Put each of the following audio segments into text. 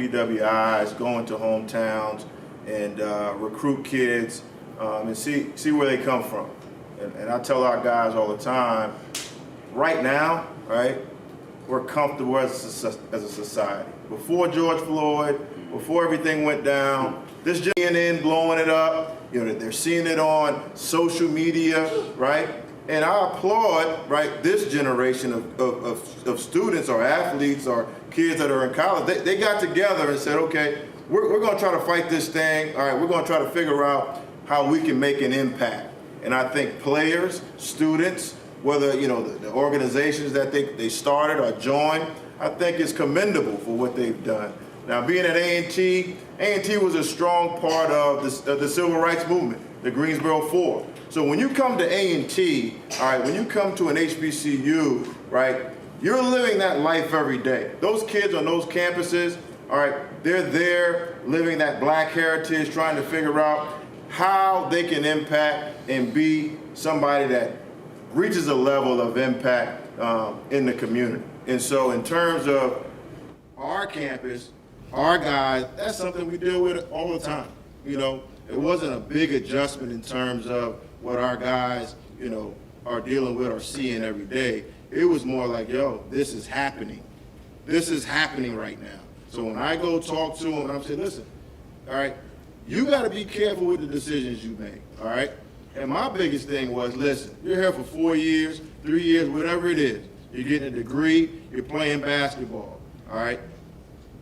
PWIs, go into hometowns and recruit kids and see where they come from. And I tell our guys all the time, right now, right, we're comfortable as a society. Before George Floyd, before everything went down, this CNN blowing it up, you know, they're seeing it on social media, right? And I applaud, right, this generation of students or athletes or kids that are in college. They got together and said, okay, we're going to try to fight this thing. All right, we're going to try to figure out how we can make an impact. And I think players, students, whether, you know, the organizations that they started or joined, I think it's commendable for what they've done. Now, being at A&T was a strong part of the civil rights movement, the Greensboro Four. So when you come to A&T, all right, when you come to an HBCU, right, you're living that life every day. Those kids on those campuses, all right, they're there living that black heritage, trying to figure out how they can impact and be somebody that reaches a level of impact in the community. And so in terms of our campus, our guys, that's something we deal with all the time. You know, it wasn't a big adjustment in terms of what our guys, you know, are dealing with or seeing every day. It was more like, yo, this is happening. This is happening right now. So when I go talk to them, I'm saying, listen, all right, you got to be careful with the decisions you make, all right? And my biggest thing was, listen, you're here for 4 years, 3 years, whatever it is. You're getting a degree, you're playing basketball, all right?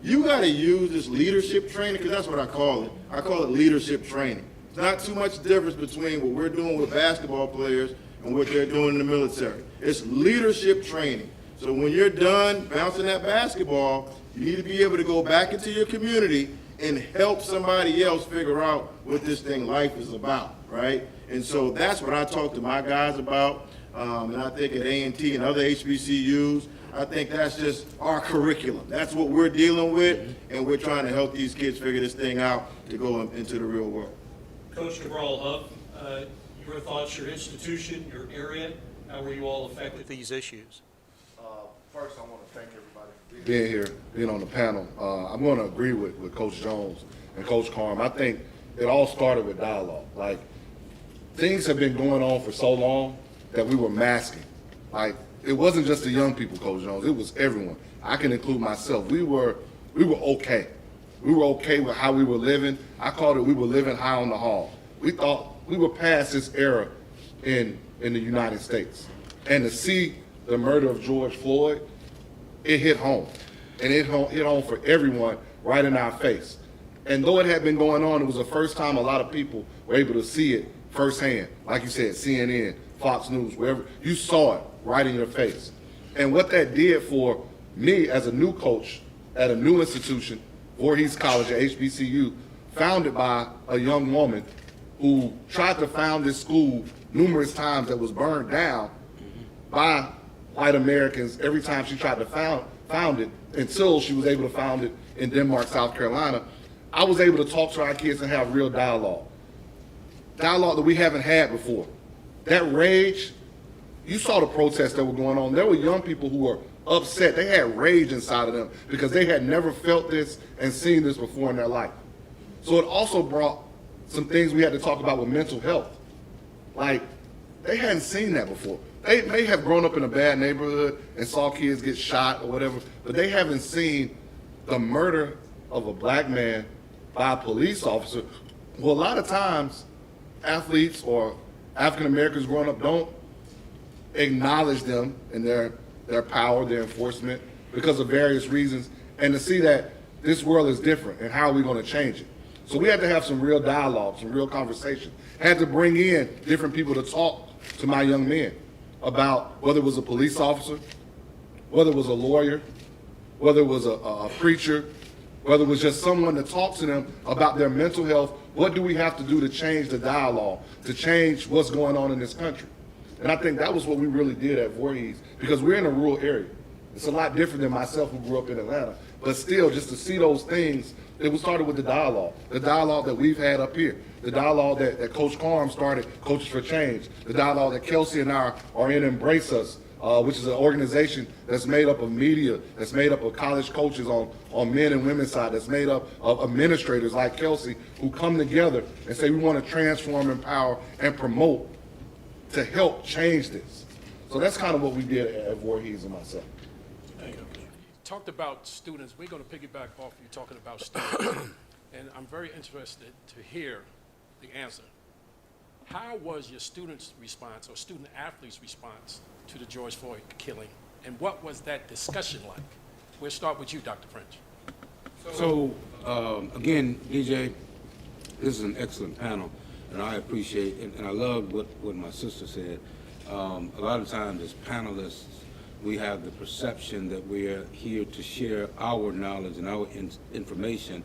You got to use this leadership training, because that's what I call it. I call it leadership training. It's not too much difference between what we're doing with basketball players and what they're doing in the military. It's leadership training. So when you're done bouncing that basketball, you need to be able to go back into your community and help somebody else figure out what this thing life is about, right? And so that's what I talk to my guys about. And I think at A&T and other HBCUs, I think that's just our curriculum. That's what we're dealing with, and we're trying to help these kids figure this thing out to go into the real world. Coach Cabral, your thoughts, your institution, your area, how were you all affected with these issues? First, I want to thank everybody for being here, being on the panel. I'm going to agree with Coach Jones and Coach Carm. I think it all started with dialogue. Like, things have been going on for so long that we were masking. Like, it wasn't just the young people, Coach Jones. It was everyone. I can include myself. We were okay. We were okay with how we were living. I called it we were living high on the hog. We thought we were past this era in the United States. And to see the murder of George Floyd, it hit home. And it hit home for everyone right in our face. And though it had been going on, it was the first time a lot of people were able to see it firsthand. Like you said, CNN, Fox News, wherever, you saw it right in your face. And what that did for me as a new coach at a new institution, Voorhees College at HBCU, founded by a young woman who tried to found this school numerous times that was burned down by white Americans every time she tried to found it, until she was able to found it in Denmark, South Carolina. I was able to talk to our kids and have real dialogue that we haven't had before. That rage, you saw the protests that were going on. There were young people who were upset. They had rage inside of them because they had never felt this and seen this before in their life. So it also brought some things we had to talk about with mental health. Like, they hadn't seen that before. They may have grown up in a bad neighborhood and saw kids get shot or whatever, but they haven't seen the murder of a black man by a police officer. Well, a lot of times, athletes or African Americans growing up don't acknowledge them and their power, their enforcement, because of various reasons, and to see that this world is different and how are we going to change it. So we had to have some real dialogue, some real conversation. Had to bring in different people to talk to my young men about whether it was a police officer, whether it was a lawyer, whether it was a preacher, whether it was just someone to talk to them about their mental health. What do we have to do to change the dialogue, to change what's going on in this country? And I think that was what we really did at Voorhees, because we're in a rural area. It's a lot different than myself, who grew up in Atlanta. But still, just to see those things, it was started with the dialogue that we've had up here, the dialogue that Coach Carm started, Coaches for Change, the dialogue that Kelsey and I are in Embrace Us which is an organization that's made up of media, that's made up of college coaches on men and women's side, that's made up of administrators like Kelsey, who come together and say we want to transform, empower, and promote to help change this. So that's kind of what we did at Voorhees and myself. You talked about students. We're going to piggyback off you talking about students. And I'm very interested to hear the answer. How was your students' response or student athletes' response to the George Floyd killing? And what was that discussion like? We'll start with you, Dr. French. So, again, DJ, this is an excellent panel, and I appreciate, and I love what my sister said. A lot of times as panelists, we have the perception that we are here to share our knowledge and our information,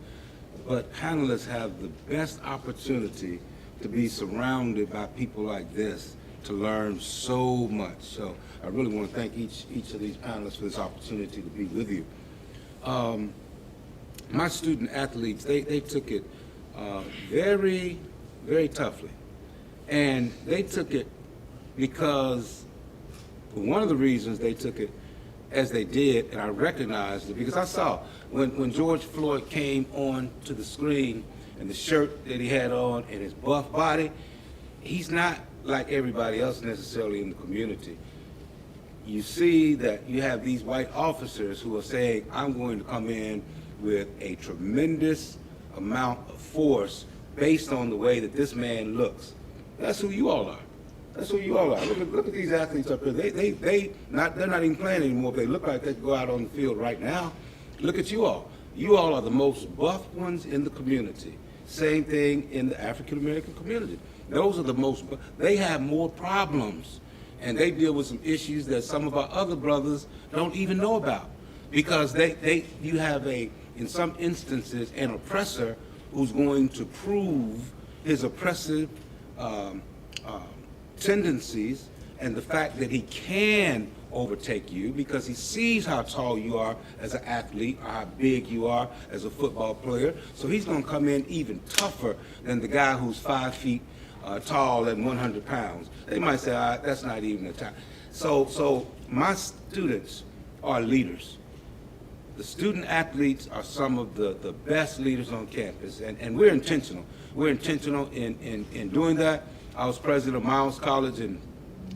but panelists have the best opportunity to be surrounded by people like this to learn so much. So I really want to thank each of these panelists for this opportunity to be with you. My student athletes, they took it very, very toughly. And they took it because one of the reasons they took it as they did, and I recognized it, because I saw when George Floyd came on to the screen and the shirt that he had on and his buff body, he's not like everybody else necessarily in the community. You see that you have these white officers who are saying, I'm going to come in with a tremendous amount of force based on the way that this man looks. That's who you all are. That's who you all are. Look at these athletes up here. They're not even playing anymore. They look like they could go out on the field right now. Look at you all. You all are the most buff ones in the community. Same thing in the African American community. Those are the most, they have more problems, and they deal with some issues that some of our other brothers don't even know about, because you have in some instances, an oppressor who's going to prove his oppressive tendencies and the fact that he can overtake you because he sees how tall you are as an athlete, or how big you are as a football player. So he's going to come in even tougher than the guy who's 5 feet tall and 100 pounds. They might say, that's not even the time. So my students are leaders. The student athletes are some of the best leaders on campus, and we're intentional. We're intentional in doing that. I was president of Miles College in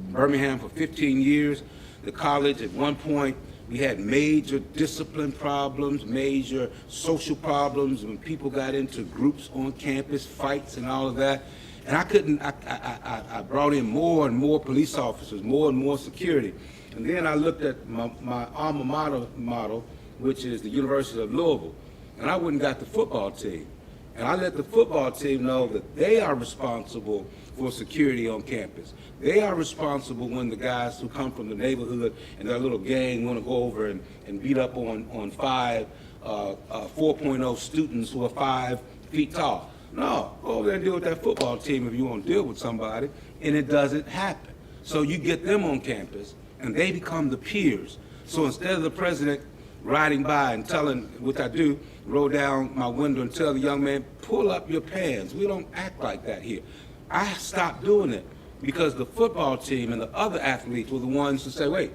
Birmingham for 15 years. The college, at one point, we had major discipline problems, major social problems when people got into groups on campus, fights and all of that. And I brought in more and more police officers, more and more security. And then I looked at my alma mater model, which is the University of Louisville, and I went and got the football team. And I let the football team know that they are responsible for security on campus. They are responsible when the guys who come from the neighborhood and their little gang want to go over and beat up on 4.0 students who are 5 feet tall. No, go over there and deal with that football team if you want to deal with somebody, and it doesn't happen. So you get them on campus, and they become the peers. So instead of the president riding by and telling, which I do, roll down my window and tell the young man, pull up your pants. We don't act like that here. I stopped doing it because the football team and the other athletes were the ones who say, wait,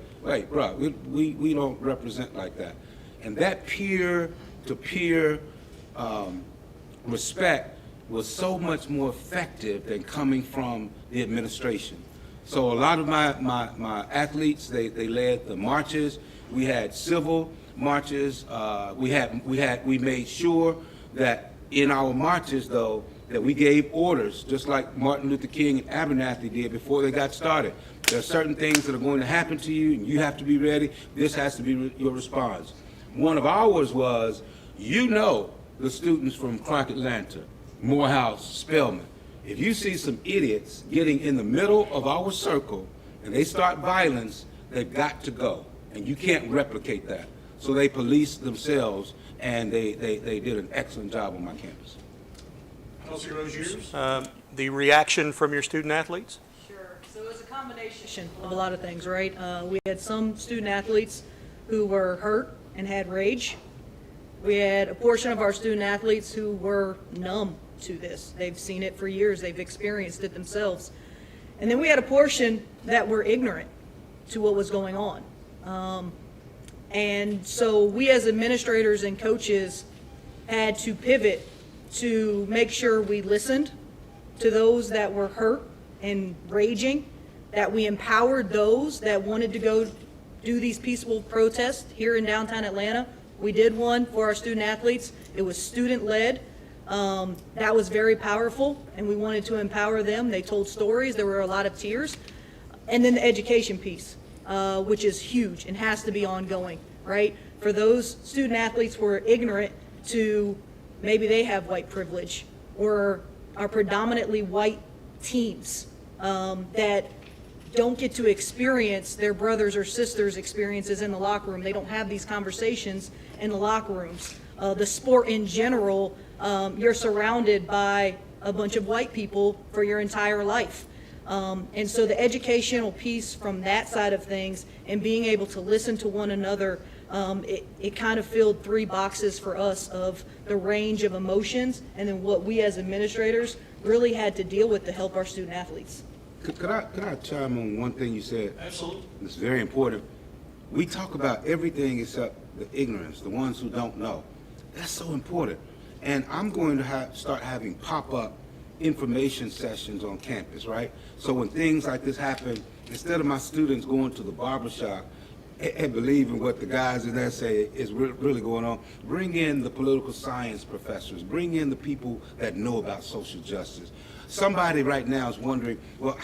bro, we don't represent like that. And that peer-to-peer respect was so much more effective than coming from the administration. So a lot of my athletes, they led the marches. We had civil marches. We made sure that in our marches, though, that we gave orders, just like Martin Luther King and Abernathy did before they got started. There are certain things that are going to happen to you, and you have to be ready. This has to be your response. One of ours was, the students from Clark Atlanta, Morehouse, Spelman. If you see some idiots getting in the middle of our circle and they start violence, they've got to go, and you can't replicate that. So they policed themselves, and they did an excellent job on my campus. Kelsey Roziers, the reaction from your student athletes? Sure. So it was a combination of a lot of things, right? We had some student athletes who were hurt and had rage. We had a portion of our student athletes who were numb to this. They've seen it for years. They've experienced it themselves. And then we had a portion that were ignorant. to what was going on. And so we as administrators and coaches had to pivot to make sure we listened to those that were hurt and raging, that we empowered those that wanted to go do these peaceful protests here in downtown Atlanta. We did one for our student athletes. It was student-led. That was very powerful, and we wanted to empower them. They told stories. There were a lot of tears. And then the education piece, which is huge and has to be ongoing, right? For those student athletes who are ignorant to maybe they have white privilege or are predominantly white teams that don't get to experience their brothers or sisters' experiences in the locker room. They don't have these conversations in the locker rooms. The sport in general, you're surrounded by a bunch of white people for your entire life. And so the educational piece from that side of things and being able to listen to one another, it kind of filled 3 boxes for us of the range of emotions and then what we as administrators really had to deal with to help our student athletes. Could I chime on one thing you said? Absolutely. It's very important. We talk about everything except the ignorance, the ones who don't know. That's so important. And I'm going to start having pop-up information sessions on campus, right? So when things like this happen, instead of my students going to the barbershop and believing what the guys in there say is really going on, bring in the political science professors, bring in the people that know about social justice. Somebody right now is wondering, well,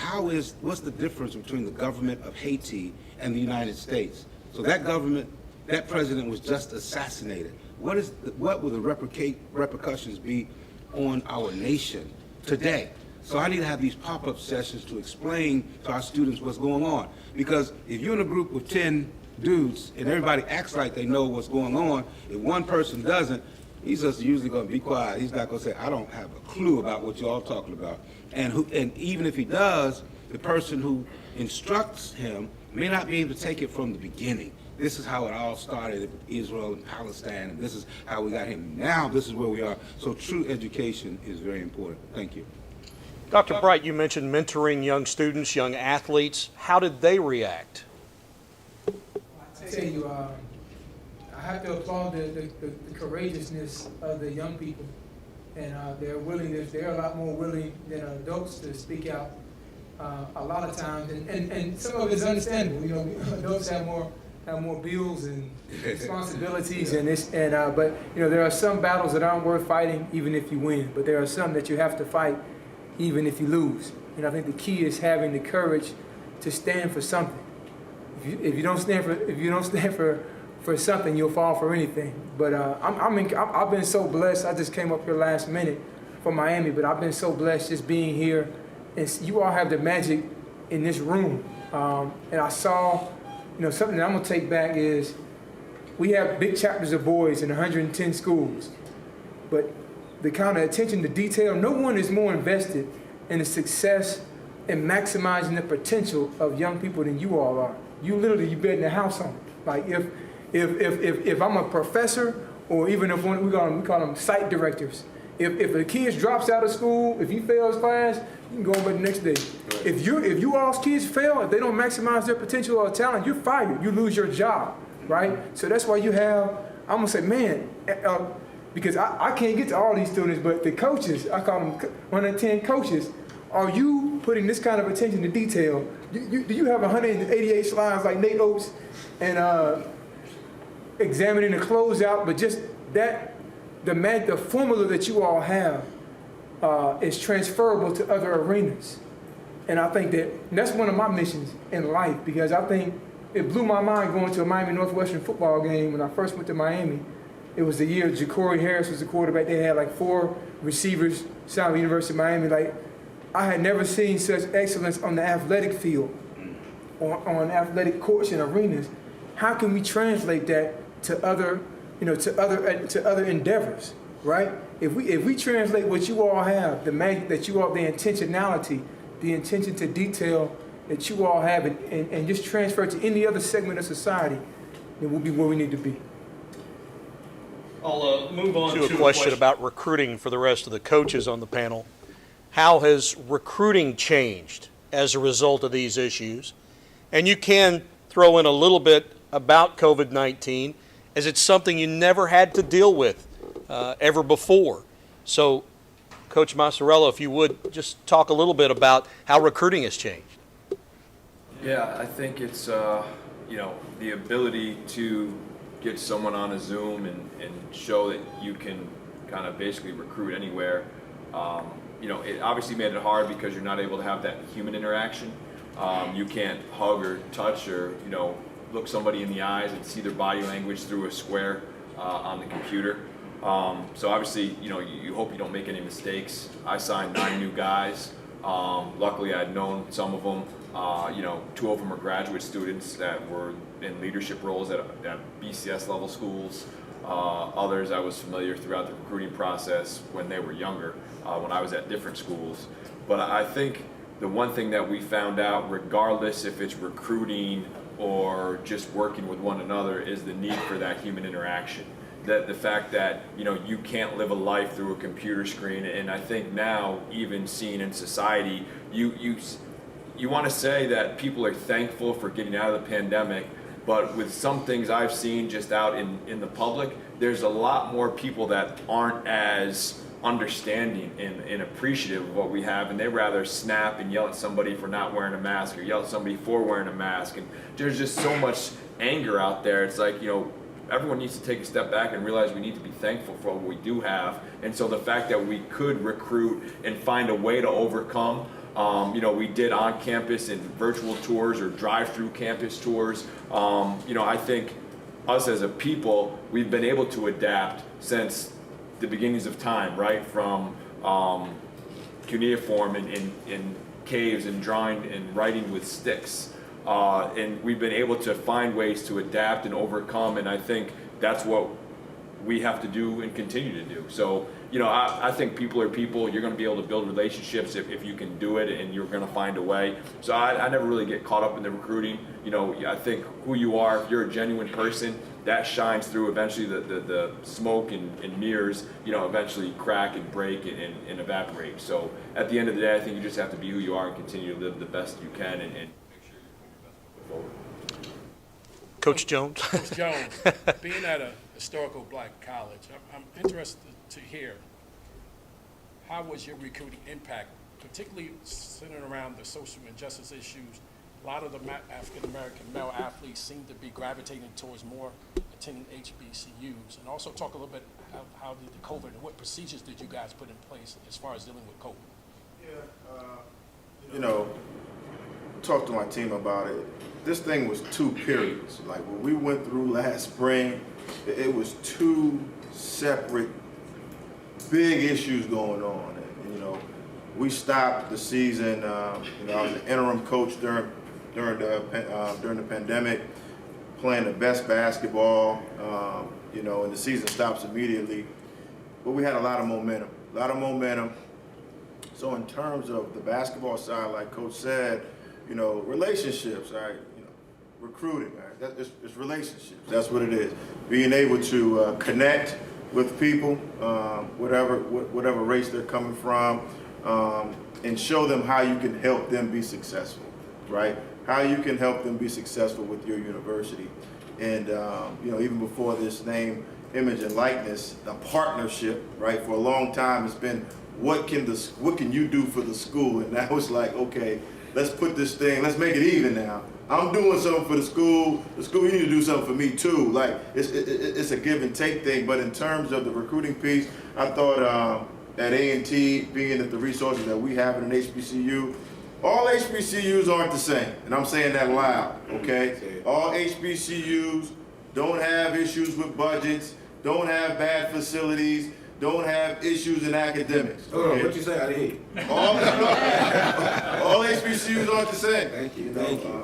what's the difference between the government of Haiti and the United States? So that president was just assassinated. What will the repercussions be on our nation today? So I need to have these pop-up sessions to explain to our students what's going on. Because if you're in a group of 10 dudes and everybody acts like they know what's going on, if one person doesn't, he's just usually going to be quiet. He's not going to say, I don't have a clue about what you're all talking about. And even if he does, the person who instructs him may not be able to take it from the beginning. This is how it all started with Israel and Palestine, and this is how we got here. Now this is where we are. So true education is very important. Thank you. Dr. Bright, you mentioned mentoring young students, young athletes. How did they react? I tell you, I have to applaud the courageousness of the young people and their willingness. They're a lot more willing than adults to speak out a lot of times, and some of it's understandable. You know, adults have more bills and responsibilities, but you know, there are some battles that aren't worth fighting even if you win, but there are some that you have to fight even if you lose. And I think the key is having the courage to stand for something. If you don't stand for something, you'll fall for anything. But I've been so blessed. I just came up here last minute from Miami, but I've been so blessed just being here. And you all have the magic in this room. And I saw, you know, something that I'm gonna take back is we have big chapters of boys in 110 schools, but the kind of attention to detail, no one is more invested in the success and maximizing the potential of young people than you all are. You literally, you bet the house on it. Like if I'm a professor, or even if we call them site directors, if a kid drops out of school, if he fails class, you can go over the next day. Right. If you all's kids fail, if they don't maximize their potential or talent, you're fired. You lose your job, right? So that's why you have, I'm gonna say, man, because I can't get to all these students, but the coaches, I call them 110 coaches, are you putting this kind of attention to detail? Do you have 188 slides like Nate Oates and examining the closeout, but just that, the formula that you all have is transferable to other arenas. And I think that's one of my missions in life, because I think it blew my mind going to a Miami Northwestern football game when I first went to Miami. It was the year Ja'Cory Harris was the quarterback. They had like 4 receivers, South University of Miami. Like, I had never seen such excellence on the athletic field, on athletic courts and arenas. How can we translate that to other, to other endeavors, right? If we translate what you all have, the magic that you all, the intentionality, the attention to detail that you all have, and just transfer it to any other segment of society, then we'll be where we need to be. I'll move on to a question about recruiting for the rest of the coaches on the panel. How has recruiting changed as a result of these issues? And you can throw in a little bit about COVID-19, as it's something you never had to deal with ever before. So, Coach Massarello, if you would just talk a little bit about how recruiting has changed. Yeah, I think it's the ability to get someone on a Zoom and show that you can kind of basically recruit anywhere. It obviously made it hard because you're not able to have that human interaction. You can't hug or touch or look somebody in the eyes and see their body language through a square on the computer. So obviously, you hope you don't make any mistakes. I signed 9 new guys. Luckily, I'd known some of them. 2 of them are graduate students that were in leadership roles at BCS level schools. Others I was familiar throughout the recruiting process when they were younger, when I was at different schools. But I think the one thing that we found out, regardless if it's recruiting or just working with one another, is the need for that human interaction. That the fact that you can't live a life through a computer screen, and I think now even seen in society, you want to say that people are thankful for getting out of the pandemic, but with some things I've seen just out in the public, there's a lot more people that aren't as understanding and appreciative of what we have, and they rather snap and yell at somebody for not wearing a mask or yell at somebody for wearing a mask. And there's just so much anger out there. It's like, everyone needs to take a step back and realize we need to be thankful for what we do have. And so the fact that we could recruit and find a way to overcome, we did on campus and virtual tours or drive-through campus tours. I think us as a people, we've been able to adapt since the beginnings of time, right? From cuneiform and caves and drawing and writing with sticks. And we've been able to find ways to adapt and overcome, and I think that's what we have to do and continue to do. So, I think people are people. You're going to be able to build relationships if you can do it, and you're going to find a way. So I never really get caught up in the recruiting. I think who you are, if you're a genuine person, that shines through. Eventually the smoke and mirrors, eventually crack and break and evaporate. So at the end of the day, I think you just have to be who you are and continue to live the best you can and make sure you're putting your best foot forward. Coach Jones. Coach Jones, being at a historical black college, I'm interested to hear, how was your recruiting impact, particularly centered around the social injustice issues? A lot of the African-American male athletes seem to be gravitating towards more attending HBCUs. And also talk a little bit how did the COVID and what procedures did you guys put in place as far as dealing with COVID? Talk to my team about it. This thing was 2 periods. Like what we went through last spring, it was 2 separate big issues going on. And, we stopped the season. I was an interim coach during the pandemic, playing the best basketball. And the season stops immediately. But we had a lot of momentum. So in terms of the basketball side, like Coach said, relationships, right? Recruiting, right? It's relationships. That's what it is. Being able to connect with people, whatever race they're coming from, and show them how you can help them be successful, right? How you can help them be successful with your university. And even before this name, image, and likeness, a partnership, right? For a long time, it's been what can you do for the school? And now it's like, okay, let's put this thing, let's make it even now. I'm doing something for the school, you need to do something for me too. Like, it's a give and take thing, but in terms of the recruiting piece, I thought at A&T, being that the resources that we have in an HBCU, all HBCUs aren't the same, and I'm saying that loud, okay? All HBCUs don't have issues with budgets, don't have bad facilities, don't have issues in academics. Okay? What you say? I didn't hear you. All HBCUs aren't the same. Thank you.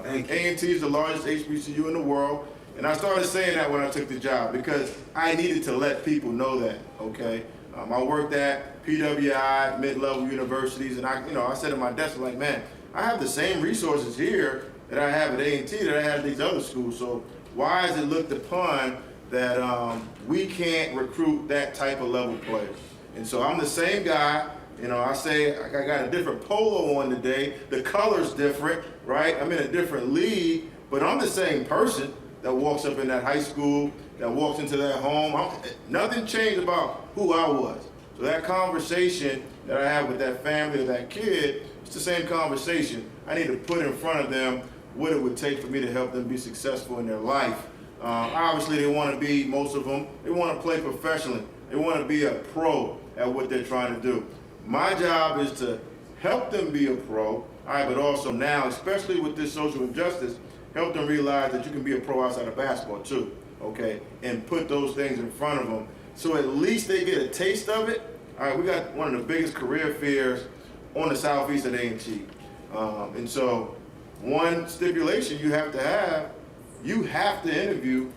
A&T is the largest HBCU in the world, and I started saying that when I took the job because I needed to let people know that, okay? I worked at PWI, mid-level universities, and I said at my desk, like, man, I have the same resources here that I have at A&T that I have at these other schools, so why is it looked upon that we can't recruit that type of level players? And so I'm the same guy You know, I say I got a different polo on today. The color's different, right? I'm in a different league, but I'm the same person that walks up in that high school, that walks into that home. Nothing changed about who I was. So that conversation that I have with that family or that kid, it's the same conversation. I need to put in front of them what it would take for me to help them be successful in their life. Obviously, they want to be, most of them, they want to play professionally. They want to be a pro at what they're trying to do. My job is to help them be a pro, all right, but also now, especially with this social injustice, help them realize that you can be a pro outside of basketball too, okay? And put those things in front of them so at least they get a taste of it. All right, we got one of the biggest career fairs on the southeast at A&T. And so one stipulation you have to interview.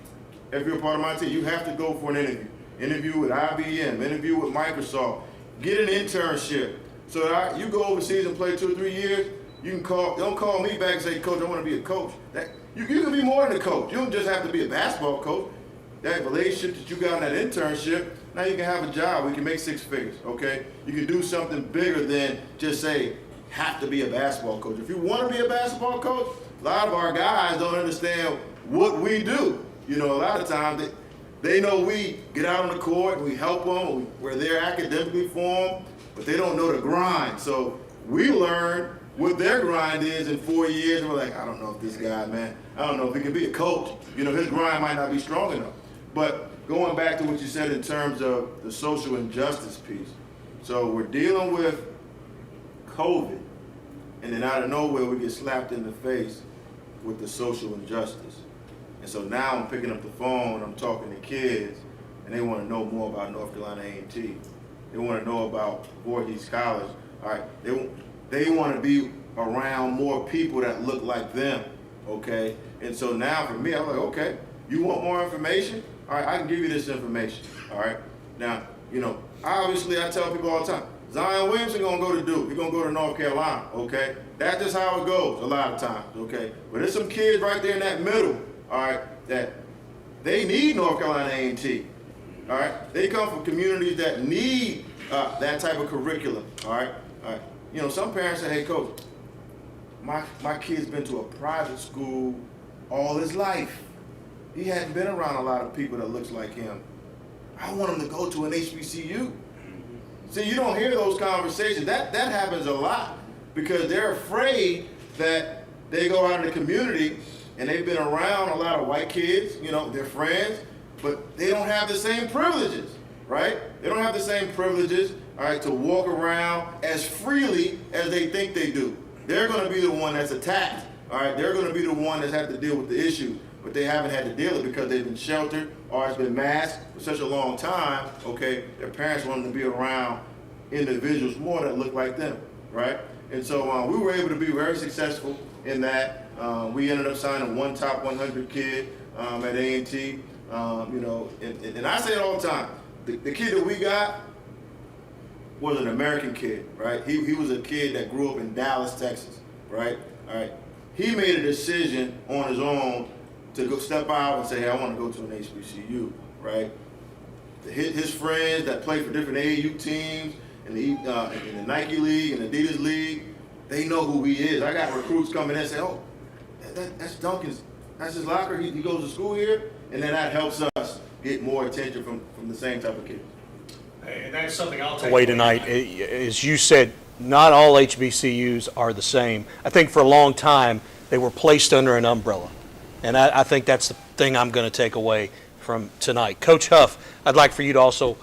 If you're a part of my team, you have to go for an interview. Interview with IBM, interview with Microsoft, get an internship. So that you go overseas and play 2 or 3 years, you can don't call me back and say, Coach, I want to be a coach. You can be more than a coach. You don't just have to be a basketball coach. That relationship that you got in that internship, now you can have a job. We can make 6 figures, okay? You can do something bigger than just say, have to be a basketball coach. If you want to be a basketball coach, a lot of our guys don't understand what we do. You know, a lot of times they know we get out on the court, we help them, we're there academically for them, but they don't know the grind. So we learn what their grind is in 4 years, and we're like, I don't know if this guy, man, I don't know if he can be a coach. You know, his grind might not be strong enough. But going back to what you said in terms of the social injustice piece. So we're dealing with COVID, and then out of nowhere we get slapped in the face with the social injustice. And so now I'm picking up the phone, I'm talking to kids, and they want to know more about North Carolina A&T. They want to know about Voorhees College. All right, they want to be around more people that look like them, okay? And so now for me, I'm like, okay, you want more information? All right, I can give you this information, all right? Now, you know, obviously I tell people all the time, Zion Williamson gonna go to Duke, he's gonna go to North Carolina, okay? That's just how it goes a lot of times, okay? But there's some kids right there in that middle, all right, that they need North Carolina A&T, all right? They come from communities that need that type of curriculum, all right? All right. You know, some parents say, hey, Coach, my kid's been to a private school all his life. He hadn't been around a lot of people that looks like him. I want him to go to an HBCU. See, you don't hear those conversations. That happens a lot because they're afraid that they go out in the community and they've been around a lot of white kids, you know, they're friends, but they don't have the same privileges, right? They don't have the same privileges, all right, to walk around as freely as they think they do. They're going to be the one that's attacked, all right? They're going to be the one that's had to deal with the issue, but they haven't had to deal with it because they've been sheltered or it's been masked for such a long time, okay? Their parents want them to be around individuals more that look like them, right? And so we were able to be very successful in that. We ended up signing one top 100 kid at A&T, you know, and I say it all the time. The kid that we got was an American kid, right? He was a kid that grew up in Dallas, Texas, right? All right. He made a decision on his own to go step out and say, hey, I want to go to an HBCU, right? His friends that play for different AAU teams in the Nike League and Adidas League, they know who he is. I got recruits coming in and say, oh, that's Duncan's, that's his locker, he goes to school here, and then that helps us get more attention from the same type of kids. And that's something I'll take away tonight. As you said, not all HBCUs are the same. I think for a long time they were placed under an umbrella, and I think that's the thing I'm going to take away from tonight. Coach Huff, I'd like for you to also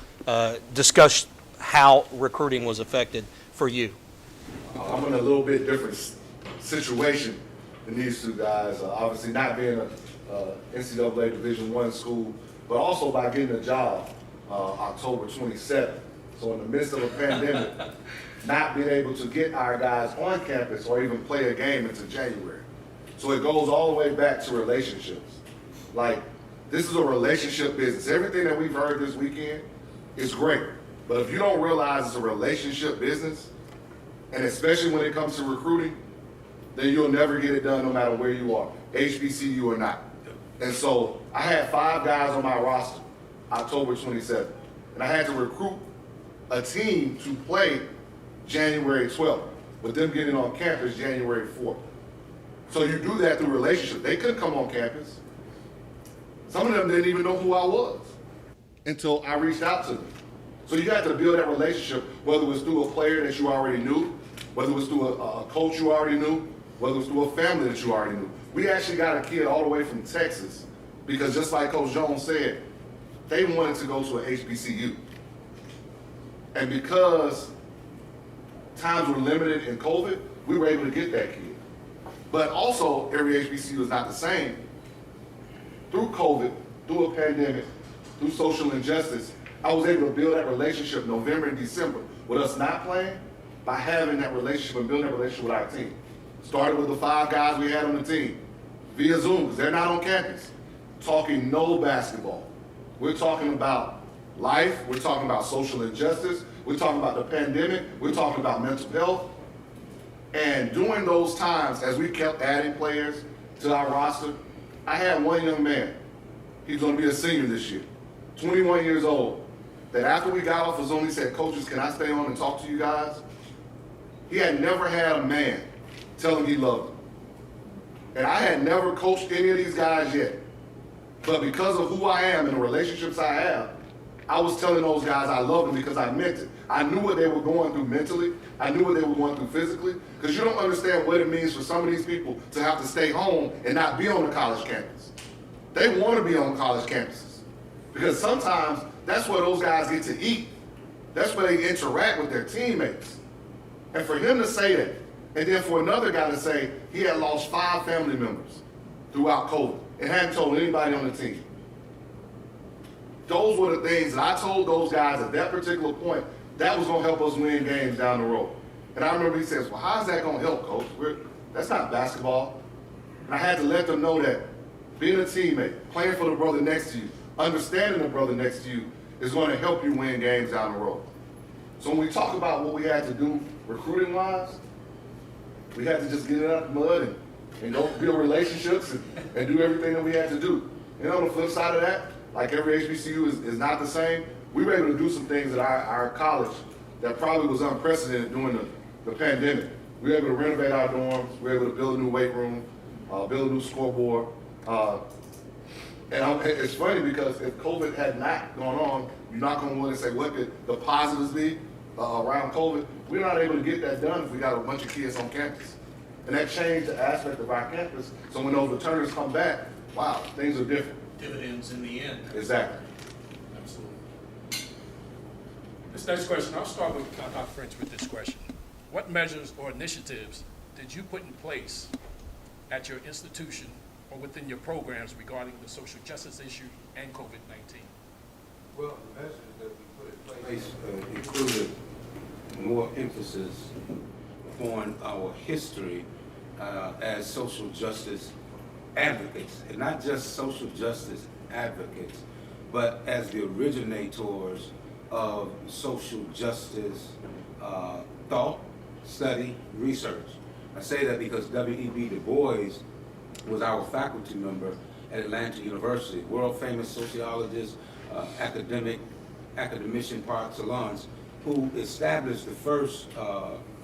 discuss how recruiting was affected for you. I'm in a little bit different situation than these two guys. Obviously not being a NCAA Division I school, but also by getting a job October 27th. So in the midst of a pandemic, not being able to get our guys on campus or even play a game until January. So it goes all the way back to relationships. Like, this is a relationship business. Everything that we've heard this weekend is great. But if you don't realize it's a relationship business, and especially when it comes to recruiting, then you'll never get it done no matter where you are, HBCU or not. And so I had 5 guys on my roster October 27th, and I had to recruit a team to play January 12th, with them getting on campus January 4th. So you do that through relationships. They couldn't come on campus. Some of them didn't even know who I was until I reached out to them. So you got to build that relationship, whether it was through a player that you already knew, whether it was through a coach you already knew, whether it was through a family that you already knew. We actually got a kid all the way from Texas because just like Coach Jones said, they wanted to go to an HBCU. And because times were limited in COVID, we were able to get that kid. But also, every HBCU is not the same. Through COVID, through a pandemic, through social injustice, I was able to build that relationship November and December with us not playing by having that relationship and building that relationship with our team. Started with the 5 guys we had on the team via Zoom, because they're not on campus, talking no basketball. We're talking about life, we're talking about social injustice, we're talking about the pandemic, we're talking about mental health. And during those times, as we kept adding players to our roster, I had one young man, he's gonna be a senior this year, 21 years old, that after we got off of Zoom, he said, "Coaches, can I stay on and talk to you guys?" He had never had a man tell him he loved him. And I had never coached any of these guys yet. But because of who I am and the relationships I have, I was telling those guys I loved them because I meant it. I knew what they were going through mentally. I knew what they were going through physically. Because you don't understand what it means for some of these people to have to stay home and not be on the college campus. They want to be on college campuses. Because sometimes that's where those guys get to eat. That's where they interact with their teammates. And for him to say that, and then for another guy to say he had lost 5 family members throughout COVID and hadn't told anybody on the team. Those were the things that I told those guys at that particular point that was going to help us win games down the road. And I remember he says, "Well, how's that going to help, Coach? That's not basketball." And I had to let them know that being a teammate, playing for the brother next to you, understanding the brother next to you is going to help you win games down the road. So when we talk about what we had to do recruiting-wise, we had to just get it out of the mud and go build relationships and do everything that we had to do. And on the flip side of that, like every HBCU is not the same, we were able to do some things at our college that probably was unprecedented during the pandemic. We were able to renovate our dorms, we were able to build a new weight room, build a new scoreboard. It's funny because if COVID had not gone on, you're not going to want to say what could the positives be around COVID. We're not able to get that done if we got a bunch of kids on campus. And that changed the aspect of our campus. So when those returners come back, wow, things are different. Dividends in the end. Exactly. Absolutely. This next question, I'll start with Dr. French with this question. What measures or initiatives did you put in place at your institution or within your programs regarding the social justice issue and COVID-19? Well, the measures that we put in place included more emphasis on our history as social justice advocates, and not just social justice advocates, but as the originators of social justice thought, study, research. I say that because W.E.B. Du Bois was our faculty member at Atlanta University, world famous sociologist, academician par excellence, who established the first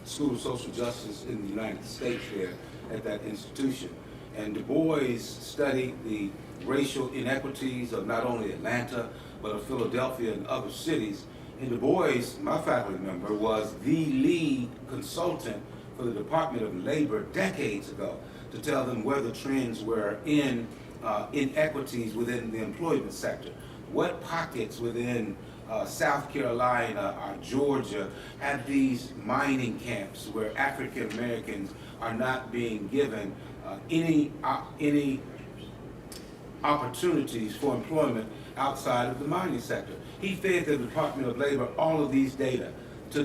school of social justice in the United States there at that institution. And Du Bois studied the racial inequities of not only Atlanta, but of Philadelphia and other cities. And Du Bois, my faculty member, was the lead consultant for the Department of Labor decades ago to tell them where the trends were in inequities within the employment sector. What pockets within South Carolina or Georgia have these mining camps where African Americans are not being given any opportunities for employment outside of the mining sector. He fed the Department of Labor all of these data to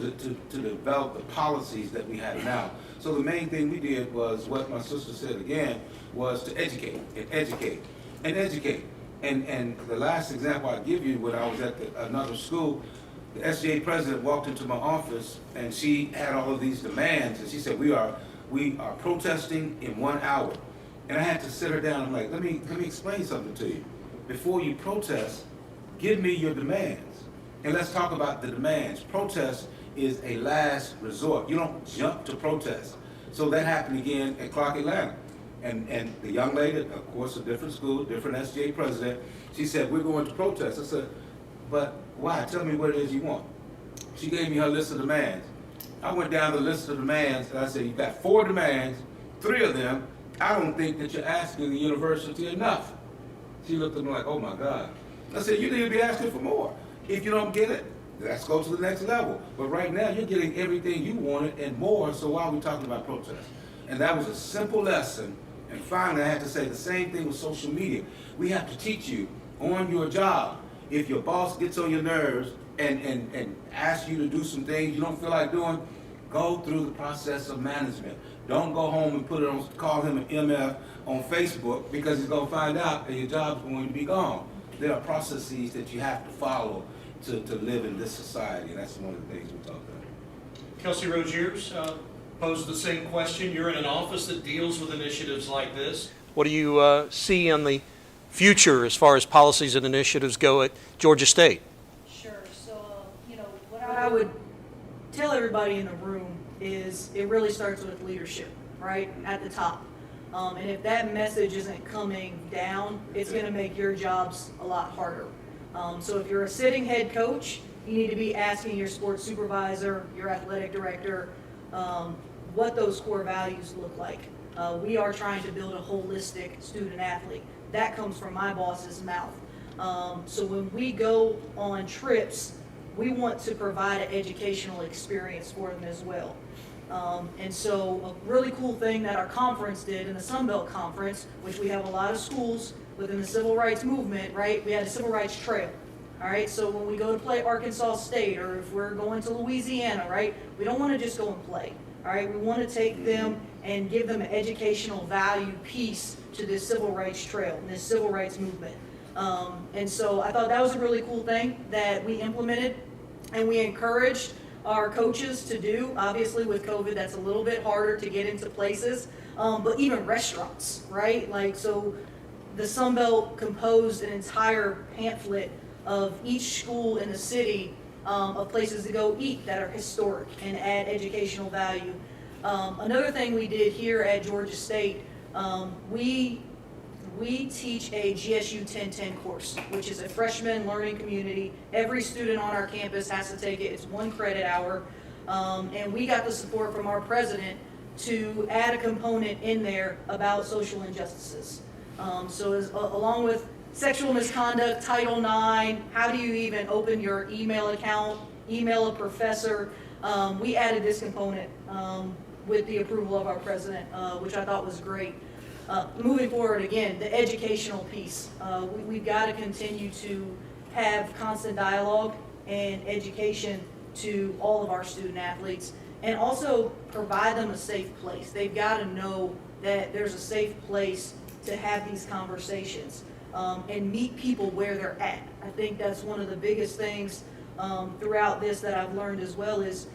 develop the policies that we have now. So the main thing we did was what my sister said again, was to educate and educate and educate. And the last example I give you, when I was at another school, the SGA president walked into my office and she had all of these demands, and she said, we are protesting in 1 hour. And I had to sit her down and like, let me explain something to you. Before you protest, give me your demands. And let's talk about the demands. Protest is a last resort. You don't jump to protest. So that happened again at Clark Atlanta. And the young lady, of course, a different school, different SGA president, she said, we're going to protest. I said, but why? Tell me what it is you want. She gave me her list of demands. I went down the list of demands, and I said, you've got 4 demands, 3 of them, I don't think that you're asking the university enough. She looked at me like, oh my God. I said, you need to be asking for more. If you don't get it, let's go to the next level. But right now, you're getting everything you wanted and more, so why are we talking about protest? And that was a simple lesson. And finally, I had to say the same thing with social media. We have to teach you on your job. If your boss gets on your nerves and asks you to do some things you don't feel like doing, go through the process of management. Don't go home and put it on, call him an MF on Facebook, because he's going to find out that your job's going to be gone. There are processes that you have to follow to live in this society, and that's one of the things we talk about. Kelsey Roziers posed the same question. You're in an office that deals with initiatives like this. What do you see in the future as far as policies and initiatives go at Georgia State? Sure. So, what I would tell everybody in the room is it really starts with leadership, right, at the top. And if that message isn't coming down, it's going to make your jobs a lot harder. So if you're a sitting head coach, you need to be asking your sports supervisor, your athletic director, what those core values look like. We are trying to build a holistic student athlete. That comes from my boss's mouth. So when we go on trips, we want to provide an educational experience for them as well. And so a really cool thing that our conference did in the Sun Belt Conference, which we have a lot of schools within the civil rights movement, right? We had a civil rights trail. All right, so when we go to play Arkansas State, or if we're going to Louisiana, right, we don't want to just go and play. All right, we want to take them and give them an educational value piece to this civil rights trail and this civil rights movement. And so I thought that was a really cool thing that we implemented and we encouraged our coaches to do. Obviously with COVID, that's a little bit harder to get into places, but even restaurants, right? Like, so the Sun Belt composed an entire pamphlet of each school in the city of places to go eat that are historic and add educational value. Another thing we did here at Georgia State, we teach a GSU 1010 course, which is a freshman learning community. Every student on our campus has to take it. It's 1 credit hour. And we got the support from our president to add a component in there about social injustices. So along with sexual misconduct, Title IX, how do you even open your email account, email a professor, we added this component with the approval of our president, which I thought was great. Moving forward, again, the educational piece. We've got to continue to have constant dialogue and education to all of our student athletes, and also provide them a safe place. They've got to know that there's a safe place to have these conversations and meet people where they're at. I think that's one of the biggest things throughout this that I've learned as well is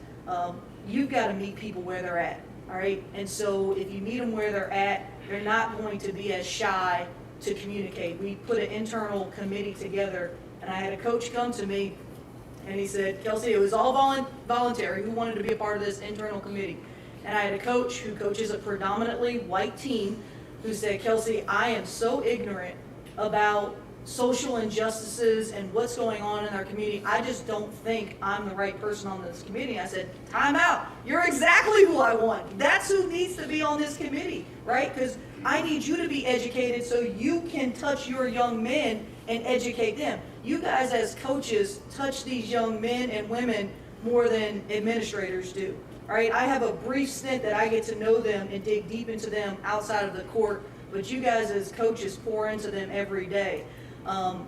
you've got to meet people where they're at, all right? And so if you meet them where they're at, they're not going to be as shy to communicate. We put an internal committee together, and I had a coach come to me, and he said, Kelsey, it was all voluntary. Who wanted to be a part of this internal committee? And I had a coach who coaches a predominantly white team who said, Kelsey, I am so ignorant about social injustices and what's going on in our community. I just don't think I'm the right person on this committee. I said, time out. You're exactly who I want. That's who needs to be on this committee, right? Because I need you to be educated so you can touch your young men and educate them. You guys as coaches touch these young men and women more than administrators do. All right, I have a brief stint that I get to know them and dig deep into them outside of the court, but you guys as coaches pour into them every day.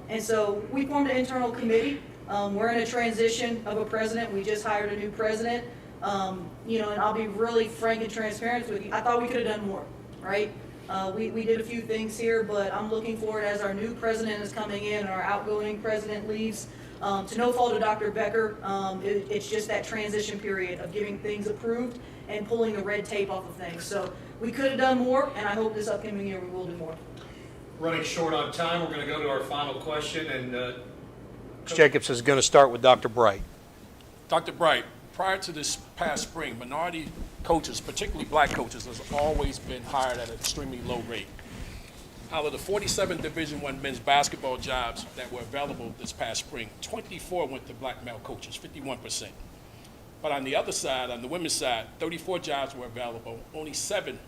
And so we formed an internal committee. We're in a transition of a president. We just hired a new president. And I'll be really frank and transparent with you. I thought we could have done more, right? We did a few things here, but I'm looking forward as our new president is coming in and our outgoing president leaves. To no fault of Dr. Becker, it's just that transition period of getting things approved and pulling the red tape off of things. So we could have done more, and I hope this upcoming year we will do more. Running short on time, we're going to go to our final question, and Coach Jacobs is going to start with Dr. Bright. Dr. Bright, prior to this past spring, minority coaches, particularly black coaches, has always been hired at an extremely low rate. Out of the 47 Division I men's basketball jobs that were available this past spring, 24 went to black male coaches, 51%. But on the other side, on the women's side, 34 jobs were available. Only 7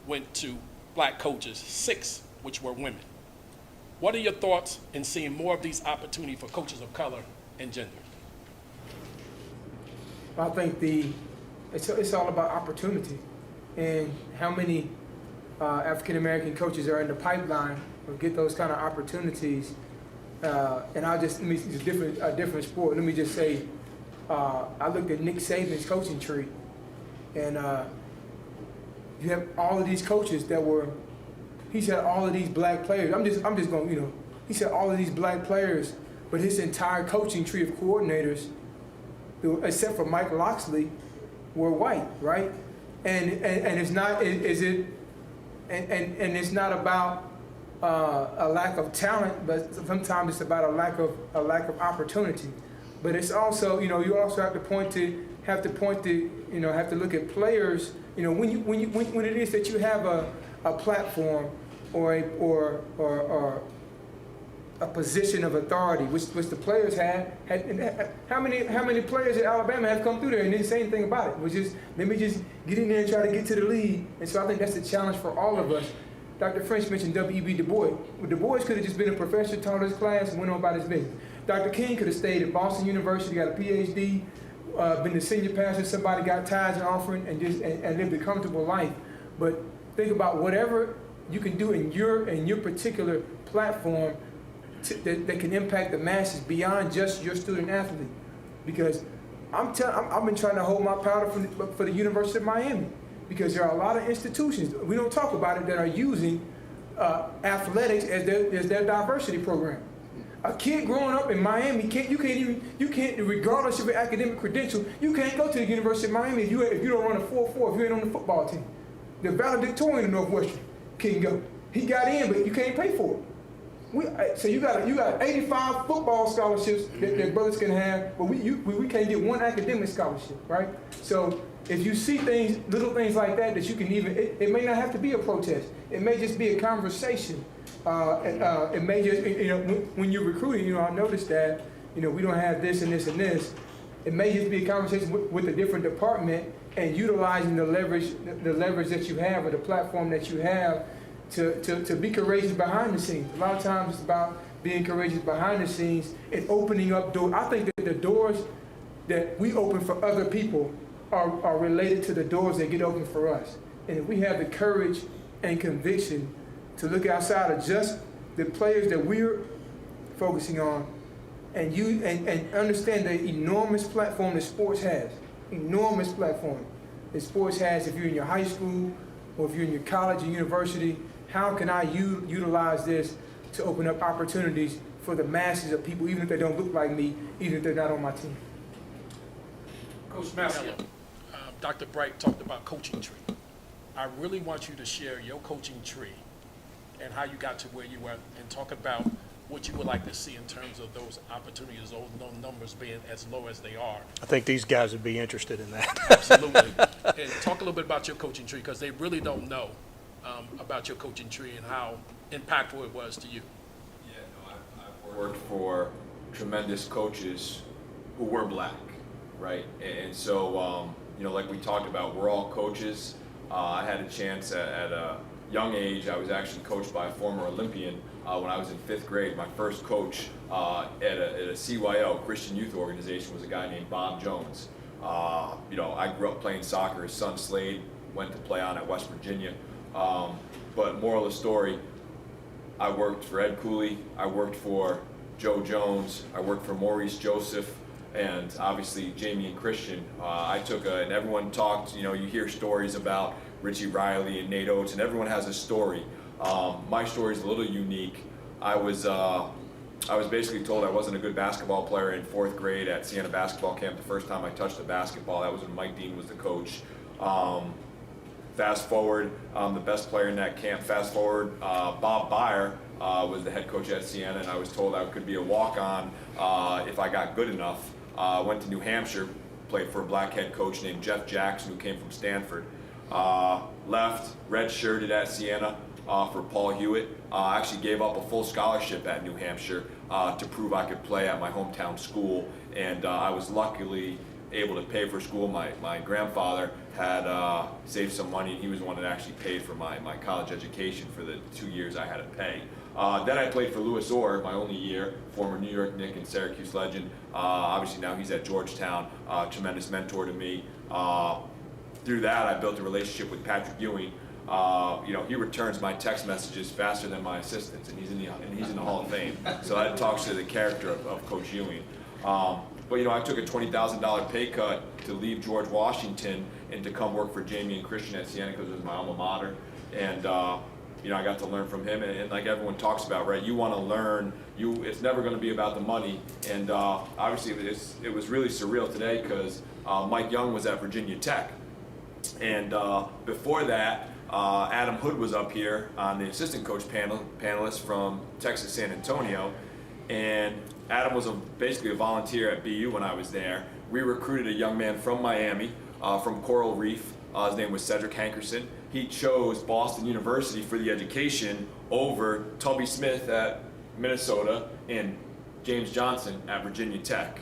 went to black coaches, 6 which were women. What are your thoughts in seeing more of these opportunities for coaches of color and gender? I think it's all about opportunity and how many African American coaches are in the pipeline or get those kind of opportunities. And I'll just, let me use a different sport. Let me just say, I looked at Nick Saban's coaching tree, and you have all of these coaches that were, he's had all of these black players. I'm just going, you know, he's had all of these black players, but his entire coaching tree of coordinators, except for Mike Loxley, were white, right? And it's not, is it, and it's not about a lack of talent, but sometimes it's about a lack of opportunity. But it's also, you know, you also have to point to, you know, have to look at players. You know, when it is that you have a platform or a position of authority, which the players had how many players at Alabama have come through there and didn't say anything about it? It was just, let me just get in there and try to get to the league. And so I think that's the challenge for all of us. Dr. French mentioned W.E.B. Du Bois. Du Bois could have just been a professor, taught his class, and went on about his business. Dr. King could have stayed at Boston University, got a PhD, been the senior pastor, somebody got tithes and offering, and lived a comfortable life. But think about whatever you can do in your particular platform that can impact the masses beyond just your student athlete. Because I've been trying to hold my powder for the University of Miami, because there are a lot of institutions, we don't talk about it, that are using athletics as their diversity program. A kid growing up in Miami you can't, regardless of your academic credential, you can't go to the University of Miami if you don't run a 4.4, if you ain't on the football team. The valedictorian of Northwestern can go. He got in, but you can't pay for it. So you got 85 football scholarships that brothers can have, but we can't get one academic scholarship, right? So if you see things, little things like that you can even, it may not have to be a protest. It may just be a conversation. It may just, you know, when you're recruiting, you know, I noticed that, you know, we don't have this and this and this. It may just be a conversation with a different department and utilizing the leverage that you have or the platform that you have to be courageous behind the scenes. A lot of times it's about being courageous behind the scenes and opening up doors. I think that the doors that we open for other people are related to the doors that get open for us. And if we have the courage and conviction to look outside of just the players that we're focusing on and understand the enormous platform that sports has. Enormous platform that sports has if you're in your high school or if you're in your college or university. How can I utilize this to open up opportunities for the masses of people, even if they don't look like me, even if they're not on my team? Coach Massey, Dr. Bright talked about coaching tree. I really want you to share your coaching tree and how you got to where you were, and talk about what you would like to see in terms of those opportunities, those numbers being as low as they are. I think these guys would be interested in that. Absolutely. And talk a little bit about your coaching tree, because they really don't know about your coaching tree and how impactful it was to you. Yeah, no, I've worked for tremendous coaches who were black, right? And so, you know, like we talked about, we're all coaches. I had a chance at a young age. I was actually coached by a former Olympian when I was in 5th grade. My first coach at a CYO, Christian Youth Organization, was a guy named Bob Jones. You know, I grew up playing soccer. His son Slade went to play on at West Virginia. But moral of the story, I worked for Ed Cooley, I worked for Joe Jones, I worked for Maurice Joseph, and obviously Jamie and Christian. I took and everyone talked, you know, you hear stories about Richie Riley and Nate Oates, and everyone has a story. My story is a little unique. I was basically told I wasn't a good basketball player in 4th grade at Siena basketball camp. The first time I touched a basketball, that was when Mike Dean was the coach. Fast forward, the best player in that camp. Fast forward, Bob Byer was the head coach at Siena, and I was told I could be a walk-on if I got good enough. Went to New Hampshire, played for a black head coach named Jeff Jackson, who came from Stanford. Left, redshirted at Siena for Paul Hewitt. Actually gave up a full scholarship at New Hampshire to prove I could play at my hometown school, and I was luckily able to pay for school. My grandfather had saved some money, and he was the one that actually paid for my college education for the 2 years I had to pay. Then I played for Louis Orr my only year, former New York Knick and Syracuse legend. Obviously now he's at Georgetown, tremendous mentor to me. Through that, I built a relationship with Patrick Ewing. He returns my text messages faster than my assistants, and he's in the Hall of Fame. So that talks to the character of Coach Ewing. But I took a $20,000 pay cut to leave George Washington and to come work for Jamie and Christian at Siena because it was my alma mater. And I got to learn from him. And like everyone talks about, right? You want to learn. It's never going to be about the money. And obviously, it was really surreal today because Mike Young was at Virginia Tech, and before that, Adam Hood was up here on the assistant coach panelist from Texas San Antonio, and Adam was basically a volunteer at BU when I was there. We recruited a young man from Miami, from Coral Reef. His name was Cedric Hankerson. He chose Boston University for the education over Tubby Smith at Minnesota and James Johnson at Virginia Tech.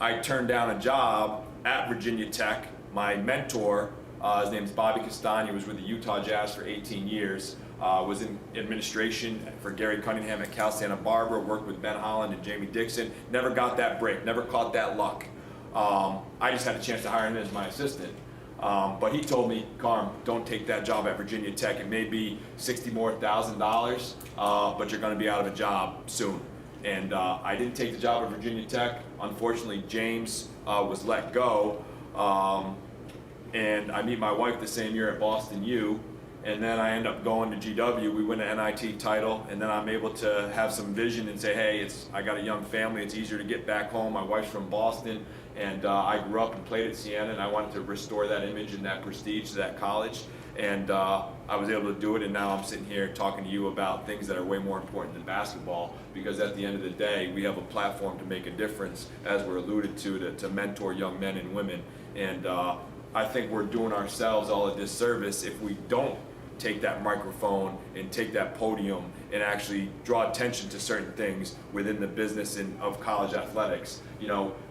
I turned down a job at Virginia Tech. My mentor, his name is Bobby Castagna, he was with the Utah Jazz for 18 years, was in administration for Gary Cunningham at Cal Santa Barbara, worked with Ben Holland and Jamie Dixon, never got that break, never caught that luck. I just had a chance to hire him as my assistant. But he told me, Carm, don't take that job at Virginia Tech. It may be $60,000 more, but you're going to be out of a job soon. And I didn't take the job at Virginia Tech. Unfortunately, James was let go. And I meet my wife the same year at Boston U, and then I end up going to GW. We win an NIT title, and then I'm able to have some vision and say, hey, I got a young family. It's easier to get back home. My wife's from Boston, and I grew up and played at Siena, and I wanted to restore that image and that prestige to that college. And I was able to do it, and now I'm sitting here talking to you about things that are way more important than basketball, because at the end of the day, we have a platform to make a difference, as we're alluded to mentor young men and women. And I think we're doing ourselves all a disservice if we don't take that microphone and take that podium and actually draw attention to certain things within the business of college athletics.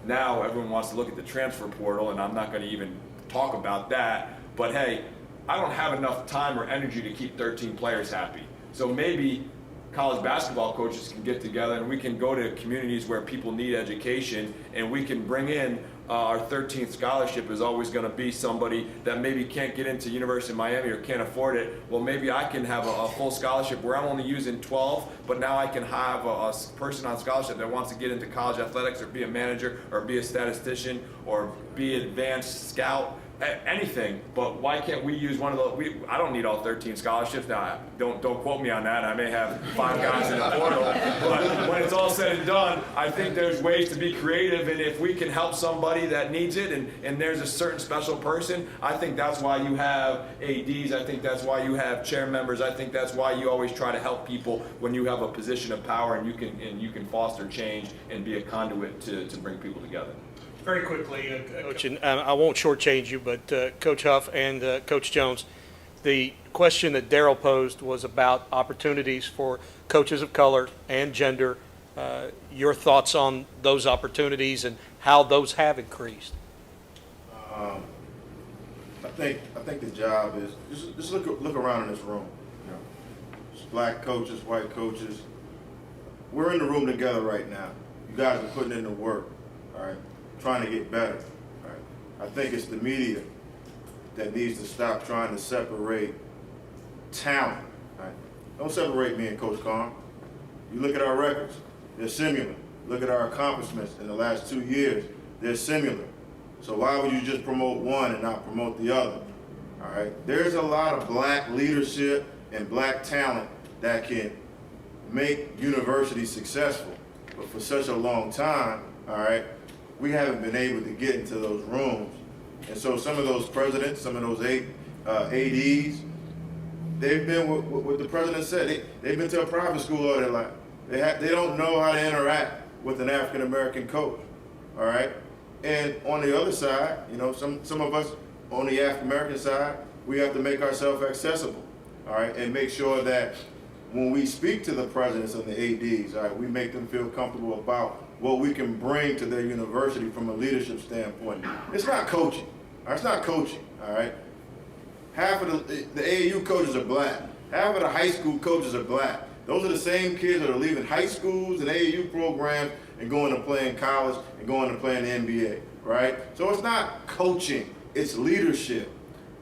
Now everyone wants to look at the transfer portal, and I'm not going to even talk about that, but hey, I don't have enough time or energy to keep 13 players happy. So maybe college basketball coaches can get together and we can go to communities where people need education, and we can bring in our 13th scholarship is always going to be somebody that maybe can't get into University of Miami or can't afford it. Well, maybe I can have a full scholarship where I'm only using 12, but now I can have a person on scholarship that wants to get into college athletics or be a manager or be a statistician or be an advanced scout. Anything, but why can't we use one of those? I don't need all 13 scholarships. Now, don't quote me on that. I may have 5 guys in the portal, but when it's all said and done, I think there's ways to be creative, and if we can help somebody that needs it, and there's a certain special person, I think that's why you have ADs. I think that's why you have chair members. I think that's why you always try to help people when you have a position of power, and you can foster change and be a conduit to bring people together. Very quickly, Coach, and I won't shortchange you, but Coach Huff and Coach Jones, the question that Daryl posed was about opportunities for coaches of color and gender. Your thoughts on those opportunities and how those have increased? I think the job is just look around in this room. It's black coaches, white coaches. We're in the room together right now. You guys are putting in the work. All right. Trying to get better. Right? I think it's the media that needs to stop trying to separate talent. Right? Don't separate me and Coach Carm. You look at our records, they're similar. Look at our accomplishments in the last 2 years, they're similar. So why would you just promote one and not promote the other? All right? There's a lot of black leadership and black talent that can make universities successful. But for such a long time, all right, we haven't been able to get into those rooms. And so some of those presidents, some of those ADs, they've been what the president said. They've been to a private school all their life. They don't know how to interact with an African American coach. All right. And on the other side, you know, some of us on the African American side, we have to make ourselves accessible. All right, and make sure that when we speak to the presidents and the ADs, all right, we make them feel comfortable about what we can bring to their university from a leadership standpoint. It's not coaching. All right, it's not coaching. All right. Half of the AAU coaches are black. Half of the high school coaches are black. Those are the same kids that are leaving high schools and AAU programs and going to play in college and going to play in the NBA, right? So it's not coaching, it's leadership,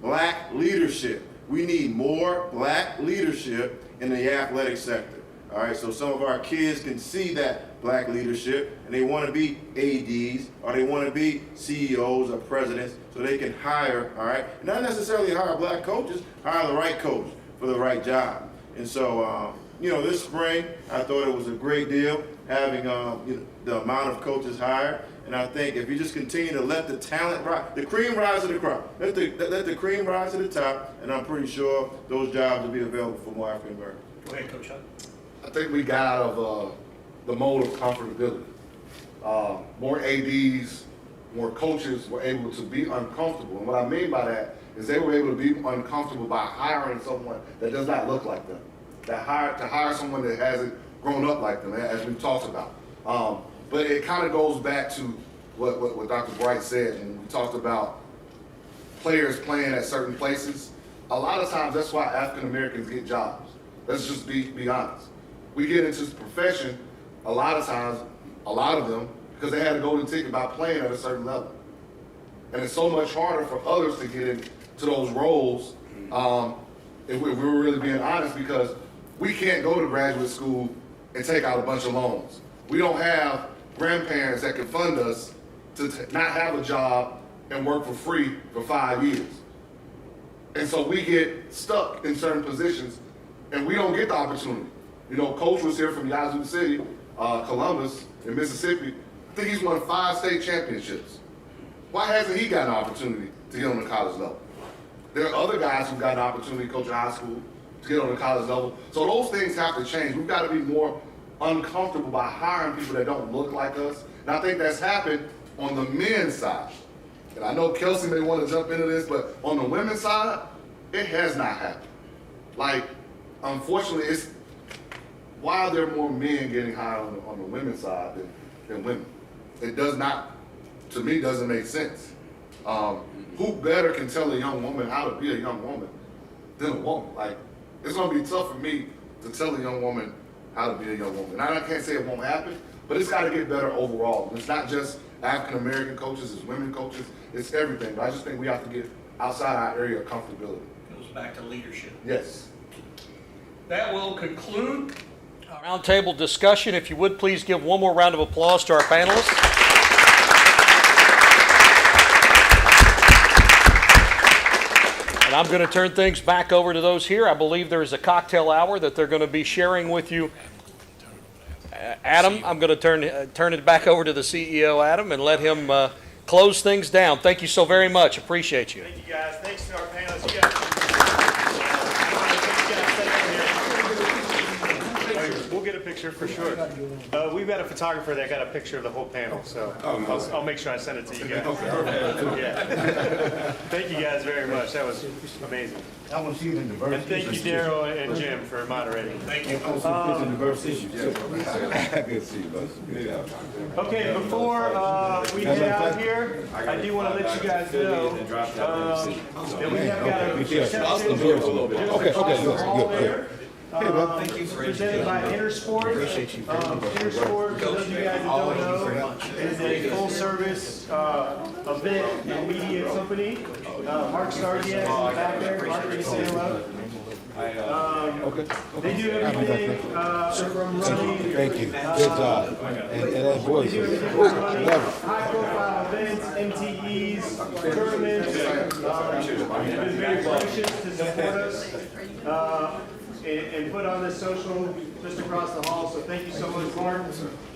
black leadership. We need more black leadership in the athletic sector, all right? So some of our kids can see that black leadership and they want to be ADs or they want to be CEOs or presidents so they can hire, all right? Not necessarily hire black coaches, hire the right coach for the right job. And so, you know, this spring, I thought it was a great deal having you know, the amount of coaches hired. And I think if you just continue to let the talent rise, the cream rise to the crop. Let the cream rise to the top, and I'm pretty sure those jobs will be available for more African Americans. Go ahead, Coach Hunt. I think we got out of the mode of comfortability. More ADs, more coaches were able to be uncomfortable. And what I mean by that is they were able to be uncomfortable by hiring someone that does not look like them. To hire someone that hasn't grown up like them, as we've talked about. But it kind of goes back to what Dr. Bright said, and we talked about players playing at certain places. A lot of times that's why African Americans get jobs. Let's just be honest. We get into this profession a lot of times, a lot of them, because they had a golden ticket by playing at a certain level. And it's so much harder for others to get into those roles, if we were really being honest, because we can't go to graduate school and take out a bunch of loans. We don't have grandparents that can fund us to not have a job and work for free for 5 years. And so we get stuck in certain positions and we don't get the opportunity. You know, Coach was here from Yazoo City, Columbus in Mississippi. I think he's won 5 state championships. Why hasn't he got an opportunity to get on the college level? There are other guys who've got an opportunity to coach in high school to get on the college level. So those things have to change. We've got to be more uncomfortable by hiring people that don't look like us. And I think that's happened on the men's side. And I know Kelsey may want to jump into this, but on the women's side, it has not happened. Like, unfortunately, it's why are there more men getting hired on the women's side than women? It does not, to me, doesn't make sense. Who better can tell a young woman how to be a young woman than a woman? Like, it's going to be tough for me to tell a young woman how to be a young woman. And I can't say it won't happen, but it's got to get better overall. It's not just African American coaches, it's women coaches, it's everything. But I just think we have to get outside our area of comfortability. Goes back to leadership. Yes. That will conclude our roundtable discussion. If you would, please give one more round of applause to our panelists. And I'm going to turn things back over to those here. I believe there is a cocktail hour that they're going to be sharing with you. Adam, I'm going to turn it back over to the CEO, Adam, and let him close things down. Thank you so very much. Appreciate you. Thank you, guys. Thanks to our panelists. You guys. We'll get a picture for sure. We've got a photographer that got a picture of the whole panel, so I'll make sure I send it to you guys. Yeah. Thank you guys very much. That was amazing. I want to see it in diverse. And thank you, Daryl and Jim, for moderating. Thank you. Okay, before we head out here, I do want to let you guys know that we have got a reception. Good. Thank you. Presented by Intersport. Intersport, for those of you guys that don't know, is a full-service event and media company. Mark Stardian is back there. Mark, can you say hello? They do everything from running. Thank you. Good job. And that voice is high-profile events, MTEs, tournaments. They've been very gracious to support us. And put on this social just across the hall. So thank you so much, Mark,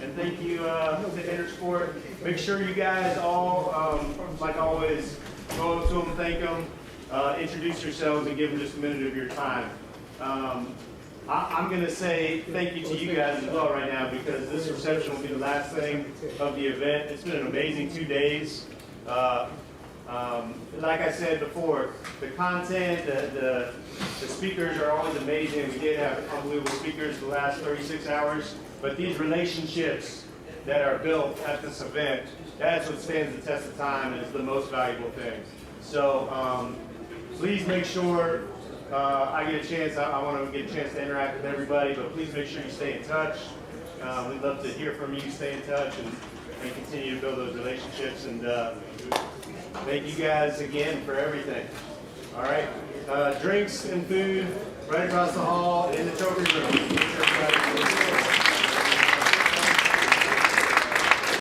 and thank you to Intersport. Make sure you guys all, like always, go up to them, thank them, introduce yourselves, and give them just a minute of your time. I'm going to say thank you to you guys as well right now, because this reception will be the last thing of the event. It's been an amazing 2 days. Like I said before, the content, the speakers are always amazing. We did have unbelievable speakers the last 36 hours, but these relationships that are built at this event, that's what stands the test of time and is the most valuable thing. So please make sure I get a chance. I want to get a chance to interact with everybody, but please make sure you stay in touch. We'd love to hear from you. Stay in touch and continue to build those relationships. And thank you guys again for everything. All right. Drinks and food right across the hall in the trophy room.